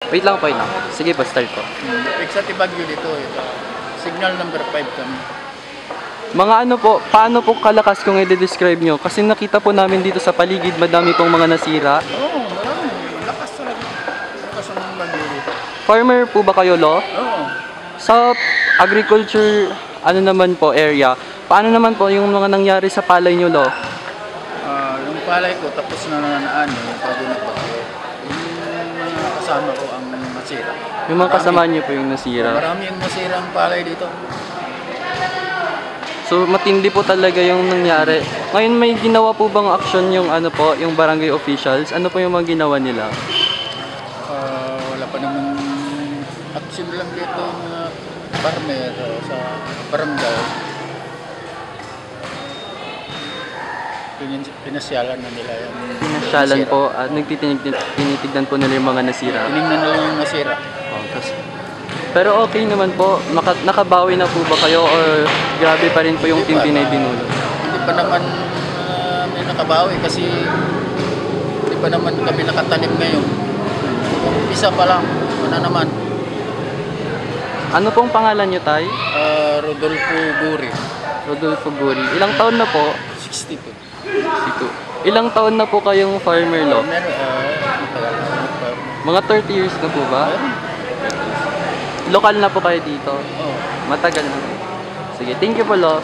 Wait lang po, wait lang. Sige po, start po. Exati Baguio dito. Ito. Signal number 5 kami. Mga ano po, paano po kalakas kung i-describe nyo? Kasi nakita po namin dito sa paligid, madami pong mga nasira. Oo, marami. Lakas talaga. Lakas ang Baguio dito. Farmer po ba kayo, Lo? Oo. Sa agriculture, ano naman po, area, paano naman po yung mga nangyari sa palay nyo, Lo? Yung palay ko, tapos na nanaan yung bago na bagyo. Yung mga kasama ko ang nasira. Yung mga kasama nyo po yung nasira. Marami yung nasira ang palay dito. So matindi po talaga yung nangyari. Ngayon may ginawa po bang action yung ano po, yung barangay officials? Ano po yung mga ginawa nila? Wala pa naman action lang dito mga farmer sa barangay. Pinasyalan na nila yung Pinasyalan nasira. po at tinitignan po nila yung mga nasira. Tinignan nila yung nasira. Oh, pero okay naman po, nakabawi na po ba kayo or grabe pa rin po yung Hindi team pa, Pinay Dinulot? Hindi pa naman may nakabawi kasi hindi pa naman kami nakatanim ngayon. Isa pa lang, wala naman. Ano pong pangalan nyo, Tay? Rodolfo Guri, Rodolfo Guri. Ilang taon na po? 62. 62. Ilang taon na po kayong farmer, Lo? Matagal na. Mga 30 years na po ba? Lokal na po kayo dito? Oo. Matagal na. Sige, thank you po, Lo.